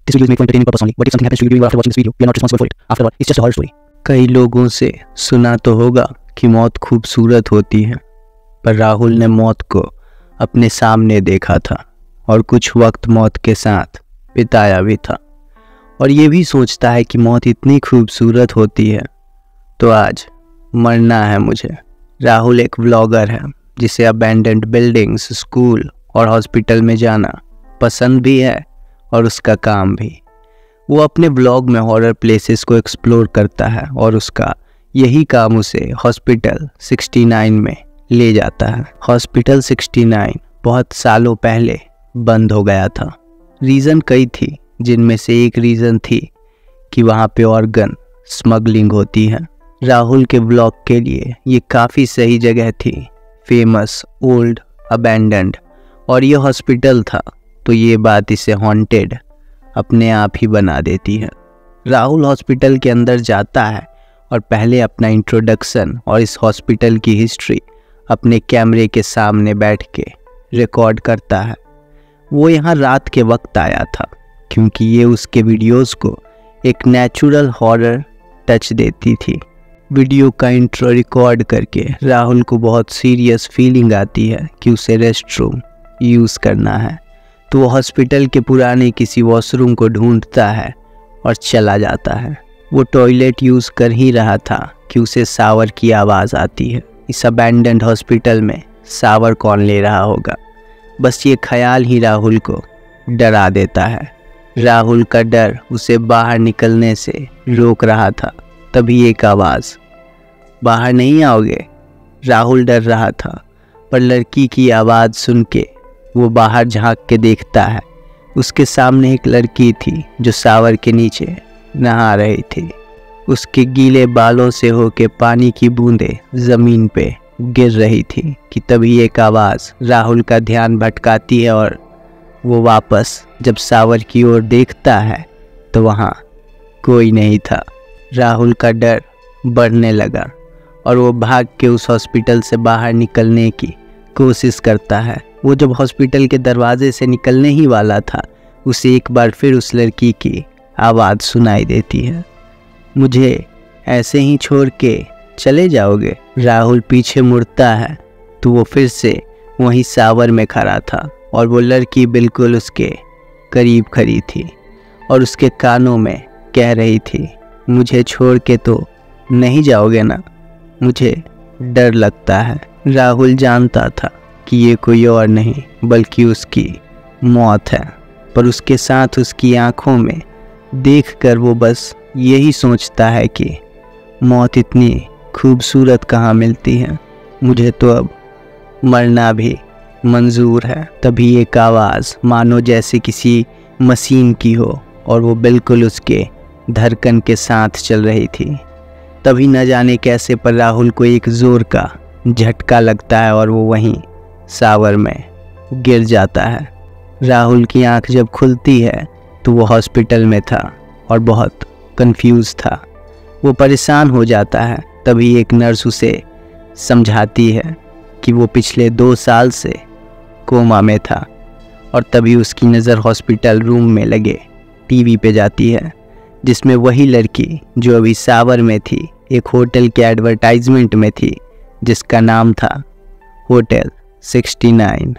This video is made for entertainment purpose only, but if something happens to you during or after watching this video, we are not responsible for it. After all, it's just a horror story. कई लोगों से सुना तो होगा कि मौत खूबसूरत होती है, पर राहुल ने मौत को अपने सामने देखा था और कुछ वक्त मौत के साथ बिताया भी था, और ये भी सोचता है कि मौत इतनी खूबसूरत होती है तो आज मरना है मुझे। राहुल एक व्लॉगर है जिसे अबैंडन्ड बिल्डिंग्स, स्कूल और हॉस्पिटल में जाना पसंद भी है और उसका काम भी। वो अपने व्लॉग में हॉरर प्लेसेस को एक्सप्लोर करता है और उसका यही काम उसे हॉस्पिटल 69 में ले जाता है। हॉस्पिटल 69 बहुत सालों पहले बंद हो गया था। रीज़न कई थी, जिनमें से एक रीज़न थी कि वहाँ पे ऑर्गन स्मगलिंग होती है। राहुल के व्लॉग के लिए ये काफ़ी सही जगह थी, फेमस, ओल्ड, अबैंडन्ड, और ये हॉस्पिटल था, तो ये बात इसे हॉन्टेड अपने आप ही बना देती है। राहुल हॉस्पिटल के अंदर जाता है और पहले अपना इंट्रोडक्शन और इस हॉस्पिटल की हिस्ट्री अपने कैमरे के सामने बैठ के रिकॉर्ड करता है। वो यहाँ रात के वक्त आया था क्योंकि ये उसके वीडियोस को एक नेचुरल हॉरर टच देती थी। वीडियो का इंट्रो रिकॉर्ड करके राहुल को बहुत सीरियस फीलिंग आती है कि उसे रेस्ट रूम यूज़ करना है, तो वो हॉस्पिटल के पुराने किसी वॉशरूम को ढूंढता है और चला जाता है। वो टॉयलेट यूज़ कर ही रहा था कि उसे शावर की आवाज़ आती है। इस अबैंडन्ड हॉस्पिटल में शावर कौन ले रहा होगा, बस ये ख्याल ही राहुल को डरा देता है। राहुल का डर उसे बाहर निकलने से रोक रहा था। तभी एक आवाज़, बाहर नहीं आओगे? राहुल डर रहा था, पर लड़की की आवाज़ सुन के वो बाहर झांक के देखता है। उसके सामने एक लड़की थी जो शावर के नीचे नहा रही थी। उसके गीले बालों से होके पानी की बूंदें ज़मीन पे गिर रही थी कि तभी एक आवाज़ राहुल का ध्यान भटकाती है और वो वापस जब शावर की ओर देखता है तो वहाँ कोई नहीं था। राहुल का डर बढ़ने लगा और वो भाग के उस हॉस्पिटल से बाहर निकलने की कोशिश करता है। वो जब हॉस्पिटल के दरवाजे से निकलने ही वाला था, उसे एक बार फिर उस लड़की की आवाज़ सुनाई देती है, मुझे ऐसे ही छोड़ के चले जाओगे? राहुल पीछे मुड़ता है तो वो फिर से वहीं शावर में खड़ा था और वो लड़की बिल्कुल उसके करीब खड़ी थी और उसके कानों में कह रही थी, मुझे छोड़ के तो नहीं जाओगे ना, मुझे डर लगता है। राहुल जानता था कि ये कोई और नहीं बल्कि उसकी मौत है, पर उसके साथ उसकी आंखों में देखकर वो बस यही सोचता है कि मौत इतनी खूबसूरत कहाँ मिलती है, मुझे तो अब मरना भी मंजूर है। तभी एक आवाज़ मानो जैसे किसी मशीन की हो और वो बिल्कुल उसके धड़कन के साथ चल रही थी। तभी न जाने कैसे पर राहुल को एक ज़ोर का झटका लगता है और वो वहीं शावर में गिर जाता है। राहुल की आंख जब खुलती है तो वो हॉस्पिटल में था और बहुत कंफ्यूज था। वो परेशान हो जाता है। तभी एक नर्स उसे समझाती है कि वो पिछले 2 साल से कोमा में था, और तभी उसकी नज़र हॉस्पिटल रूम में लगे टीवी पे जाती है जिसमें वही लड़की जो अभी शावर में थी एक होटल के एडवर्टाइजमेंट में थी जिसका नाम था होटल 69।